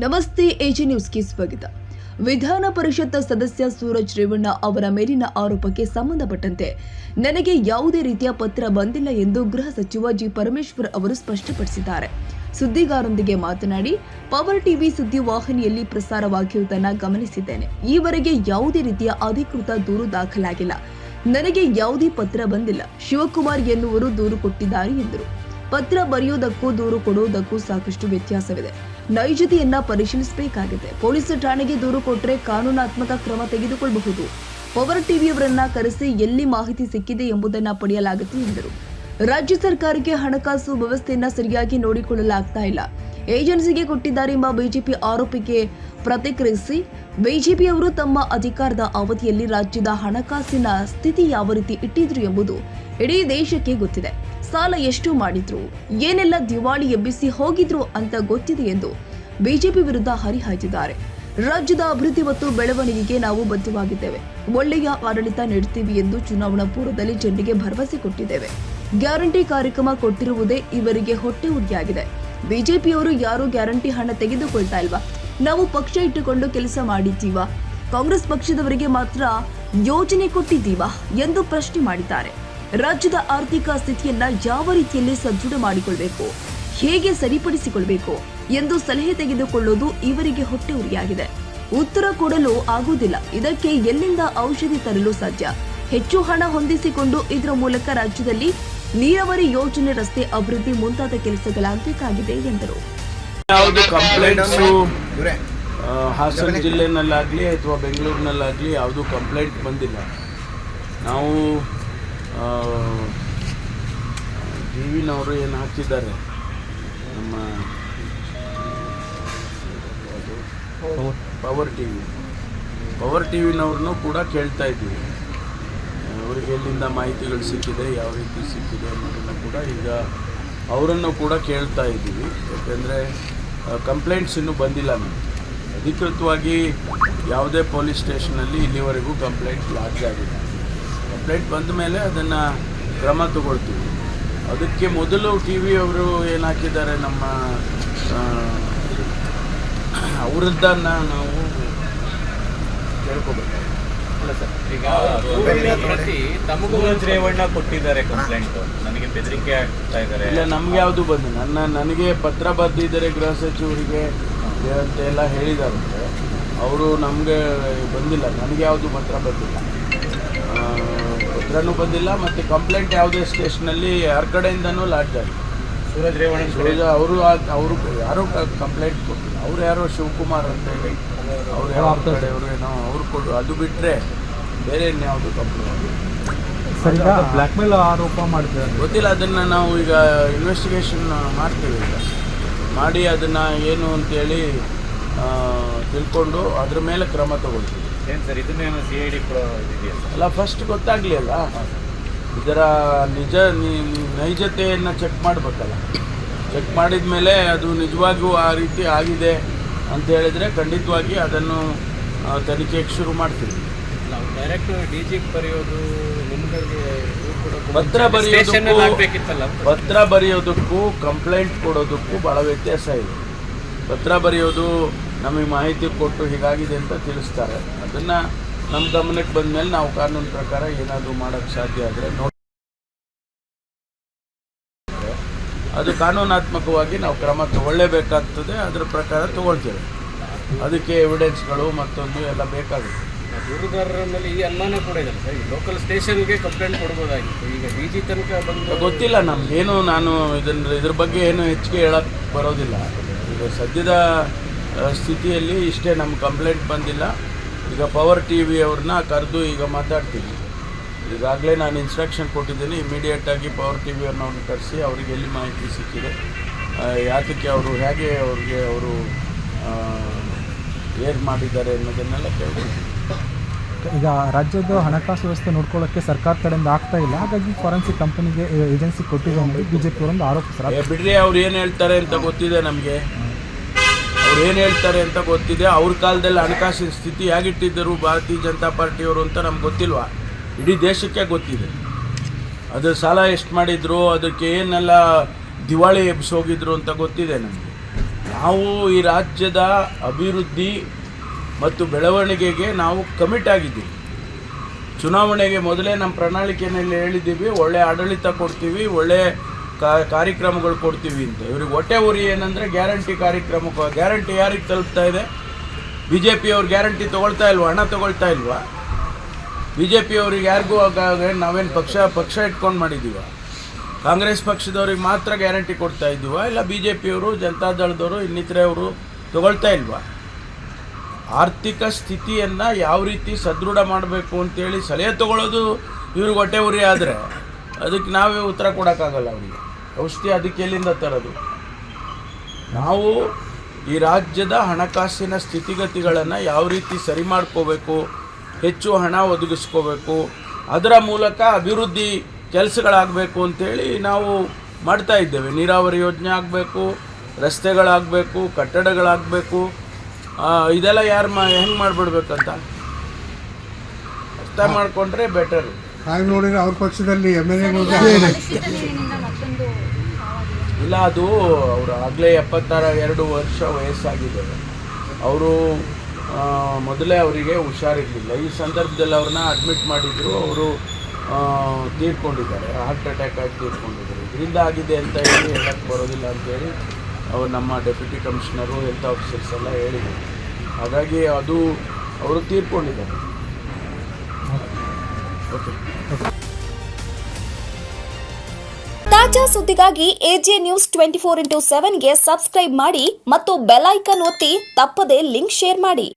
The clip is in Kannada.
ನಮಸ್ತೆ ಎಜಿ ನ್ಯೂಸ್ಗೆ ಸ್ವಾಗತ. ವಿಧಾನ ಪರಿಷತ್ ಸದಸ್ಯ ಸೂರಜ್ ರೇವಣ್ಣ ಅವರ ಮೇಲಿನ ಆರೋಪಕ್ಕೆ ಸಂಬಂಧಪಟ್ಟಂತೆ ನನಗೆ ಯಾವುದೇ ರೀತಿಯ ಪತ್ರ ಬಂದಿಲ್ಲ ಎಂದು ಗೃಹ ಸಚಿವ ಜಿ ಪರಮೇಶ್ವರ್ ಅವರು ಸ್ಪಷ್ಟಪಡಿಸಿದ್ದಾರೆ. ಸುದ್ದಿಗಾರರೊಂದಿಗೆ ಮಾತನಾಡಿ, ಪವರ್ ಟಿವಿ ಸುದ್ದಿ ವಾಹಿನಿಯಲ್ಲಿ ಪ್ರಸಾರವಾಗಿರುವುದನ್ನು ಗಮನಿಸಿದ್ದೇನೆ. ಈವರೆಗೆ ಯಾವುದೇ ರೀತಿಯ ಅಧಿಕೃತ ದೂರು ದಾಖಲಾಗಿಲ್ಲ. ನನಗೆ ಯಾವುದೇ ಪತ್ರ ಬಂದಿಲ್ಲ. ಶಿವಕುಮಾರ್ ಎನ್ನುವರು ದೂರು ಕೊಟ್ಟಿದ್ದಾರೆ ಎಂದರು. ಪತ್ರ ಬರೆಯುವುದಕ್ಕೂ ದೂರು ಕೊಡುವುದಕ್ಕೂ ಸಾಕಷ್ಟು ವ್ಯತ್ಯಾಸವಿದೆ. ನೈಜತೆಯನ್ನ ಪರಿಶೀಲಿಸಬೇಕಾಗಿದೆ. ಪೊಲೀಸ್ ಠಾಣೆಗೆ ದೂರು ಕೊಟ್ಟರೆ ಕಾನೂನಾತ್ಮಕ ಕ್ರಮ ತೆಗೆದುಕೊಳ್ಳಬಹುದು. ಪವರ್ ಟಿವಿಯವರನ್ನ ಕರೆಸಿ ಎಲ್ಲಿ ಮಾಹಿತಿ ಸಿಕ್ಕಿದೆ ಎಂಬುದನ್ನು ಪಡೆಯಲಾಗುತ್ತೆ ಎಂದರು. ರಾಜ್ಯ ಸರ್ಕಾರಕ್ಕೆ ಹಣಕಾಸು ವ್ಯವಸ್ಥೆಯನ್ನ ಸರಿಯಾಗಿ ನೋಡಿಕೊಳ್ಳಲಾಗ್ತಾ ಇಲ್ಲ. ಏಜೆನ್ಸಿಗೆ ಕೊಟ್ಟಿದ್ದಾರೆ ಎಂಬ ಬಿಜೆಪಿ ಆರೋಪಕ್ಕೆ ಪ್ರತಿಕ್ರಿಯಿಸಿ, ಬಿಜೆಪಿಯವರು ತಮ್ಮ ಅಧಿಕಾರದ ಅವಧಿಯಲ್ಲಿ ರಾಜ್ಯದ ಹಣಕಾಸಿನ ಸ್ಥಿತಿ ಯಾವ ರೀತಿ ಇಟ್ಟಿದ್ರು ಎಂಬುದು ಇಡೀ ದೇಶಕ್ಕೆ ಗೊತ್ತಿದೆ. ಸಾಲ ಎಷ್ಟು ಮಾಡಿದ್ರು, ಏನೆಲ್ಲ ದಿವಾಳಿ ಎಬ್ಬಿಸಿ ಹೋಗಿದ್ರು ಅಂತ ಗೊತ್ತಿದೆ ಎಂದು ಬಿಜೆಪಿ ವಿರುದ್ಧ ಹರಿಹಾಯ್ದಿದ್ದಾರೆ. ರಾಜ್ಯದ ಅಭಿವೃದ್ಧಿ ಮತ್ತು ಬೆಳವಣಿಗೆಗೆ ನಾವು ಬದ್ಧವಾಗಿದ್ದೇವೆ. ಒಳ್ಳೆಯ ಆಡಳಿತ ನೀಡುತ್ತೀವಿ ಎಂದು ಚುನಾವಣಾ ಪೂರ್ವದಲ್ಲಿ ಜನರಿಗೆ ಭರವಸೆ ಕೊಟ್ಟಿದ್ದೇವೆ. ಗ್ಯಾರಂಟಿ ಕಾರ್ಯಕ್ರಮ ಕೊಟ್ಟಿರುವುದೇ ಇವರಿಗೆ ಹೊಟ್ಟೆ ಉರಿಯಾಗಿದೆ. ಬಿಜೆಪಿಯವರು ಯಾರು ಗ್ಯಾರಂಟಿ ಹಣ ತೆಗೆದುಕೊಳ್ತಾ ಇಲ್ವಾ? ನಾವು ಪಕ್ಷ ಇಟ್ಟುಕೊಂಡು ಕೆಲಸ ಮಾಡಿದ್ದೀವಾ? ಕಾಂಗ್ರೆಸ್ ಪಕ್ಷದವರಿಗೆ ಮಾತ್ರ ಯೋಜನೆ ಕೊಟ್ಟಿದ್ದೀವಾ ಎಂದು ಪ್ರಶ್ನೆ ಮಾಡಿದ್ದಾರೆ. ರಾಜ್ಯದ ಆರ್ಥಿಕ ಸ್ಥಿತಿಯನ್ನ ಯಾವ ರೀತಿಯಲ್ಲಿ ಸದೃಢ ಮಾಡಿಕೊಳ್ಳಬೇಕು, ಹೇಗೆ ಸರಿಪಡಿಸಿಕೊಳ್ಳಬೇಕು ಎಂದು ಸಲಹೆ ತೆಗೆದುಕೊಳ್ಳುವುದು ಇವರಿಗೆ ಹೊಟ್ಟೆ ಉರಿಯಾಗಿದೆ. ಉತ್ತರ ಕೊಡಲು ಆಗುವುದಿಲ್ಲ. ಇದಕ್ಕೆ ಎಲ್ಲಿಂದ ಔಷಧಿ ತರಲು ಸಾಧ್ಯ? ಹೆಚ್ಚು ಹಣ ಹೊಂದಿಸಿಕೊಂಡು ಇದರ ಮೂಲಕ ರಾಜ್ಯದಲ್ಲಿ ನೀರಾವರಿ ಯೋಜನೆ, ರಸ್ತೆ ಅಭಿವೃದ್ಧಿ ಮುಂತಾದ ಕೆಲಸಗಳಾಗಬೇಕಾಗಿದೆ ಎಂದರು. ಯಾವುದು ಕಂಪ್ಲೇಂಟ್ಸ್ ಹಾಸನ ಜಿಲ್ಲೆನಲ್ಲಾಗಲಿ ಅಥವಾ ಬೆಂಗಳೂರಿನಲ್ಲಾಗಲಿ ಯಾವುದು ಕಂಪ್ಲೇಂಟ್ ಬಂದಿಲ್ಲ. ನಾವು ಟಿ ವಿನವರು ಏನು ಹಾಕಿದ್ದಾರೆ, ನಮ್ಮ ಪವರ್ ಟಿ ವಿನವ್ರನ್ನೂ ಕೂಡ ಕೇಳ್ತಾ ಇದ್ದೀವಿ. ಅವರಿಗೆ ಎಲ್ಲಿಂದ ಮಾಹಿತಿಗಳು ಸಿಕ್ಕಿದೆ, ಯಾವ ರೀತಿ ಸಿಕ್ಕಿದೆ ಅನ್ನೋದನ್ನು ಕೂಡ ಈಗ ಅವರನ್ನು ಕೂಡ ಕೇಳ್ತಾ ಇದ್ದೀವಿ. ಯಾಕೆಂದರೆ ಕಂಪ್ಲೇಂಟ್ಸ್ ಇನ್ನೂ ಬಂದಿಲ್ಲ. ನಮಗೆ ಅಧಿಕೃತವಾಗಿ ಯಾವುದೇ ಪೊಲೀಸ್ ಸ್ಟೇಷನಲ್ಲಿ ಇಲ್ಲಿವರೆಗೂ ಕಂಪ್ಲೇಂಟ್ ಲಾಡ್ಜ್ ಆಗಿದೆ. ಕಂಪ್ಲೇಂಟ್ ಬಂದ ಮೇಲೆ ಅದನ್ನು ಕ್ರಮ ತಗೊಳ್ತೀವಿ. ಅದಕ್ಕೆ ಮೊದಲು ಟಿ ವಿಯವರು ಏನು ಹಾಕಿದ್ದಾರೆ, ನಮ್ಮ ಅವರದ್ದನ್ನು ನಾವು ಕೇಳ್ಕೊಬೇಕು. ಅಲ್ಲ ಸರ್, ಈಗ ಸೂರಜ್ ರೇವಣ್ಣ ಕೊಟ್ಟಿದ್ದಾರೆ ಕಂಪ್ಲೇಂಟು, ನನಗೆ ಬೆದರಿಕೆ ಆಗ್ತಾ ಇದ್ದಾರೆ. ಇಲ್ಲ, ನಮ್ಗೆ ಯಾವುದು ಬಂದಿಲ್ಲ. ನನಗೆ ಪತ್ರ ಬರೆದಿದ್ದಾರೆ ಗೃಹ ಸಚಿವರಿಗೆ ಅಂತೆಲ್ಲ ಹೇಳಿದಾರಂತೆ. ಅವರು ನಮಗೆ ಬಂದಿಲ್ಲ. ನನಗೆ ಯಾವುದು ಪತ್ರ ಬಂದಿಲ್ಲ, ಪತ್ರನೂ ಬಂದಿಲ್ಲ. ಮತ್ತು ಕಂಪ್ಲೇಂಟ್ ಯಾವುದೇ ಸ್ಟೇಷನಲ್ಲಿ ಯಾರ ಕಡೆಯಿಂದನೂ ಲಾಡ್ಜ್ ಆಗಿದೆ. ಸೂರಜ್ ರೇವಣ್ಣ ಅವರು ಯಾರೂ ಕಂಪ್ಲೇಂಟ್ ಕೊಟ್ಟಿಲ್ಲ. ಅವ್ರು ಯಾರೋ ಶಿವಕುಮಾರ್ ಅಂತ ಹೇಳಿ ಅವ್ರು ಯಾವ ಕಡೆಯವರು ಏನೋ ಅವ್ರು ಕೊಡು, ಅದು ಬಿಟ್ಟರೆ ಬೇರೆ ಇನ್ಯಾವುದು ಕಂಪ್ಲೇಂಟ್ ಸರ್. ಈಗ ಬ್ಲ್ಯಾಕ್ ಮೇಲ್ ಆರೋಪ ಮಾಡ್ತಿದ್ದಾರೆ, ಗೊತ್ತಿಲ್ಲ. ಅದನ್ನು ನಾವು ಈಗ ಇನ್ವೆಸ್ಟಿಗೇಷನ್ ಮಾಡ್ತೀವಿ. ಈಗ ಮಾಡಿ ಅದನ್ನು ಏನು ಅಂತೇಳಿ ತಿಳ್ಕೊಂಡು ಅದ್ರ ಮೇಲೆ ಕ್ರಮ ತಗೊಳ್ತೀವಿ. ಏನು ಸರ್, ಇದನ್ನೇನು CID ಇದೆಯಾ? ಅಲ್ಲ, ಫಸ್ಟ್ ಗೊತ್ತಾಗಲಿ ಅಲ್ಲ, ಇದರ ನೈಜತೆಯನ್ನು ಚೆಕ್ ಮಾಡಬೇಕಲ್ಲ. ಚೆಕ್ ಮಾಡಿದ ಮೇಲೆ ಅದು ನಿಜವಾಗಿಯೂ ಆ ರೀತಿ ಆಗಿದೆ ಅಂತ ಹೇಳಿದರೆ ಖಂಡಿತವಾಗಿ ಅದನ್ನು ತನಿಖೆಗೆ ಶುರು ಮಾಡ್ತೀವಿ. ನಾವು ಡೈರೆಕ್ಟ್ DGಗೆ ಬರೆಯೋದು, ನಿಮ್ಗಳಿಗೆ ಪತ್ರ ಬರೆಯೋದಕ್ಕೂ ಕಂಪ್ಲೇಂಟ್ ಕೊಡೋದಕ್ಕೂ ಭಾಳ ವ್ಯತ್ಯಾಸ ಇದೆ. ಪತ್ರ ಬರೆಯೋದು ನಮಗೆ ಮಾಹಿತಿ ಕೊಟ್ಟು ಹೀಗಾಗಿದೆ ಅಂತ ತಿಳಿಸ್ತಾರೆ. ಅದನ್ನು ನಮ್ಮ ಗಮನಕ್ಕೆ ಬಂದ ಮೇಲೆ ನಾವು ಕಾನೂನು ಪ್ರಕಾರ ಏನಾದರೂ ಮಾಡೋಕ್ಕೆ ಸಾಧ್ಯ ಆದರೆ ಅದು ಕಾನೂನಾತ್ಮಕವಾಗಿ ನಾವು ಕ್ರಮ ತಗೊಳ್ಳೇಬೇಕಾಗ್ತದೆ. ಅದರ ಪ್ರಕಾರ ತಗೊಳ್ತೇವೆ. ಅದಕ್ಕೆ ಎವಿಡೆನ್ಸ್ಗಳು ಮತ್ತೊಂದು ಎಲ್ಲ ಬೇಕಾಗುತ್ತೆ. ದೂರುದಾರರ ಮೇಲೆ ಈ ಅನುಮಾನ ಕೂಡ ಇದೆ ಸರ್, ಲೋಕಲ್ ಸ್ಟೇಷನ್ಗೆ ಕಂಪ್ಲೇಂಟ್ ಕೊಡ್ಬೋದಾಗಿತ್ತು. ಈಗ DG ತನಕ ಬಂದು ಗೊತ್ತಿಲ್ಲ ನಮಗೇನು. ನಾನು ಇದ್ರ ಬಗ್ಗೆ ಏನು ಹೆಚ್ಚಿಗೆ ಹೇಳಕ್ಕೆ ಬರೋದಿಲ್ಲ. ಈಗ ಸದ್ಯದ ಸ್ಥಿತಿಯಲ್ಲಿ ಇಷ್ಟೇ. ನಮ್ಮ ಕಂಪ್ಲೇಂಟ್ ಬಂದಿಲ್ಲ. ಈಗ ಪವರ್ ಟಿವಿ ಅವ್ರನ್ನ ಕರೆದು ಈಗ ಮಾತಾಡ್ತೀನಿ. ಈಗಾಗಲೇ ನಾನು ಇನ್ಸ್ಟ್ರಕ್ಷನ್ ಕೊಟ್ಟಿದ್ದೀನಿ. ಇಮಿಡಿಯೇಟಾಗಿ ಪವರ್ ಟಿವಿ ಅವ್ರನ್ನ ಕರೆಸಿ ಅವರಿಗೆ ಎಲ್ಲಿ ಮಾಹಿತಿ ಸಿಕ್ಕಿದೆ, ಯಾತಕ್ಕೆ ಅವರು ಹೇಗೆ ಅವ್ರಿಗೆ ಅವರು ಏರ್ ಮಾಡಿದ್ದಾರೆ ಅನ್ನೋದನ್ನೆಲ್ಲ ಕೇಳ್ಕೊಳ್ತೀನಿ. ಈಗ ರಾಜ್ಯದ ಹಣಕಾಸು ವ್ಯವಸ್ಥೆ ನೋಡ್ಕೊಳ್ಳೋಕ್ಕೆ ಸರ್ಕಾರ ಕಡೆಯಿಂದ ಆಗ್ತಾ ಇಲ್ಲ. ಹಾಗಾಗಿ ಫಾರೆನ್ಸಿಕ್ ಕಂಪನಿಗೆ ಏಜೆನ್ಸಿ ಕೊಟ್ಟಿದೆ ಅನ್ನೋದು ಬಿಜೆಪಿ ಅವರೊಂದು ಆರೋಪ ಸರ್. ಬಿಡ್ರಿ, ಅವ್ರು ಏನು ಹೇಳ್ತಾರೆ ಅಂತ ಗೊತ್ತಿದೆ ನಮಗೆ. ಅವ್ರು ಏನು ಹೇಳ್ತಾರೆ ಅಂತ ಗೊತ್ತಿದೆ. ಅವ್ರ ಕಾಲದಲ್ಲಿ ಹಣಕಾಸಿನ ಸ್ಥಿತಿ ಹೇಗಿಟ್ಟಿದ್ದರು ಭಾರತೀಯ ಜನತಾ ಪಾರ್ಟಿಯವರು ಅಂತ ನಮ್ಗೆ ಗೊತ್ತಿಲ್ವಾ? ಇಡೀ ದೇಶಕ್ಕೆ ಗೊತ್ತಿದೆ. ಅದ್ರ ಸಾಲ ಎಷ್ಟು ಮಾಡಿದ್ರು, ಅದಕ್ಕೆ ಏನೆಲ್ಲ ದಿವಾಳಿ ಎಬ್ಬಿಸೋಗಿದ್ರು ಅಂತ ಗೊತ್ತಿದೆ ನಮಗೆ. ನಾವು ಈ ರಾಜ್ಯದ ಅಭಿವೃದ್ಧಿ ಮತ್ತು ಬೆಳವಣಿಗೆಗೆ ನಾವು ಕಮಿಟ್ ಆಗಿದ್ದೀವಿ. ಚುನಾವಣೆಗೆ ಮೊದಲೇ ನಮ್ಮ ಪ್ರಣಾಳಿಕೆಯಲ್ಲಿ ಹೇಳಿದ್ದೀವಿ, ಒಳ್ಳೆ ಆಡಳಿತ ಕೊಡ್ತೀವಿ, ಒಳ್ಳೆ ಕಾರ್ಯಕ್ರಮಗಳು ಕೊಡ್ತೀವಿ ಅಂತ. ಇವ್ರಿಗೆ ಹೊಟ್ಟೆ ಉರಿ ಏನಂದರೆ ಗ್ಯಾರಂಟಿ ಕಾರ್ಯಕ್ರಮಕ್ಕೆ ಗ್ಯಾರಂಟಿ ಯಾರಿಗೆ ತಲುಪ್ತಾ ಇದೆ? ಬಿ ಜೆ ಪಿಯವ್ರು ಗ್ಯಾರಂಟಿ ತೊಗೊಳ್ತಾ ಇಲ್ವಾ? ಹಣ ತೊಗೊಳ್ತಾ ಇಲ್ವಾ? ಬಿ ಜೆ ಪಿಯವ್ರಿಗೆ ಯಾರಿಗೂ ನಾವೇನು ಪಕ್ಷ ಇಟ್ಕೊಂಡು ಮಾಡಿದ್ದೀವ? ಕಾಂಗ್ರೆಸ್ ಪಕ್ಷದವ್ರಿಗೆ ಮಾತ್ರ ಗ್ಯಾರಂಟಿ ಕೊಡ್ತಾ ಇದ್ದೀವ? ಇಲ್ಲ ಬಿ ಜೆ ಪಿಯವರು, ಜನತಾದಳದವರು, ಇನ್ನಿತರೆಯವರು ತೊಗೊಳ್ತಾ ಇಲ್ವಾ? ಆರ್ಥಿಕ ಸ್ಥಿತಿಯನ್ನು ಯಾವ ರೀತಿ ಸದೃಢ ಮಾಡಬೇಕು ಅಂತೇಳಿ ಸಲಹೆ ತೊಗೊಳ್ಳೋದು ಇವ್ರಿಗೆ ಹೊಟ್ಟೆ ಉರಿ ಆದರೆ ಅದಕ್ಕೆ ನಾವೇ ಉತ್ತರ ಕೊಡೋಕ್ಕಾಗಲ್ಲ. ಅವರಿಗೆ ಔಷಧಿ ಅದಕ್ಕೆ ಎಲ್ಲಿಂದ ತರೋದು? ನಾವು ಈ ರಾಜ್ಯದ ಹಣಕಾಸಿನ ಸ್ಥಿತಿಗತಿಗಳನ್ನು ಯಾವ ರೀತಿ ಸರಿ ಮಾಡ್ಕೋಬೇಕು, ಹೆಚ್ಚು ಹಣ ಒದಗಿಸ್ಕೋಬೇಕು, ಅದರ ಮೂಲಕ ಅಭಿವೃದ್ಧಿ ಕೆಲಸಗಳಾಗಬೇಕು ಅಂಥೇಳಿ ನಾವು ಮಾಡ್ತಾ ಇದ್ದೇವೆ. ನೀರಾವರಿ ಯೋಜನೆ ಆಗಬೇಕು, ರಸ್ತೆಗಳಾಗಬೇಕು, ಕಟ್ಟಡಗಳಾಗಬೇಕು. ಇದೆಲ್ಲ ಯಾರು ಹೆಂಗೆ ಮಾಡಿಬಿಡ್ಬೇಕಂತ ಅರ್ಥ ಮಾಡಿಕೊಂಡ್ರೆ ಬೆಟರ್. ಹಾಗೆ ನೋಡಿದ್ರೆ ಅವ್ರ ಪಕ್ಷದಲ್ಲಿ MLA ಇಲ್ಲ, ಅದು ಅವರು ಆಗಲೇ 72 ವರ್ಷ ವಯಸ್ಸಾಗಿದೆ. ಅವರು ಮೊದಲೇ ಅವರಿಗೆ ಹುಷಾರಿರಲಿಲ್ಲ. ಈ ಸಂದರ್ಭದಲ್ಲಿ ಅವ್ರನ್ನ ಅಡ್ಮಿಟ್ ಮಾಡಿದ್ರು. ಅವರು ತೀರ್ಕೊಂಡಿದ್ದಾರೆ, ಹಾರ್ಟ್ ಅಟ್ಯಾಕ್ ಆಗಿ ತೀರ್ಕೊಂಡಿದ್ದಾರೆ. ಇದರಿಂದ ಆಗಿದೆ ಅಂತ ಹೇಳಿ ಹೇಳಕ್ಕೆ ಬರೋದಿಲ್ಲ ಅಂತೇಳಿ ಅವರು ನಮ್ಮ ಡೆಪ್ಯೂಟಿ ಕಮಿಷನರು, ಹೆಲ್ತ್ ಆಫೀಸರ್ಸ್ ಎಲ್ಲ ಹೇಳಿದರು. ಹಾಗಾಗಿ ಅದು ಅವರು ತೀರ್ಕೊಂಡಿದ್ದಾರೆ. ಓಕೆ. ತಾಜಾ ಸುದ್ದಿಗಾಗಿ AJ News 24/7 ಗೆ ಸಬ್ಸ್ಕ್ರೈಬ್ ಮಾಡಿ ಮತ್ತು ಬೆಲ್ ಐಕಾನ್ ಒತ್ತಿ ತಪ್ಪದೇ ಲಿಂಕ್ ಶೇರ್ ಮಾಡಿ.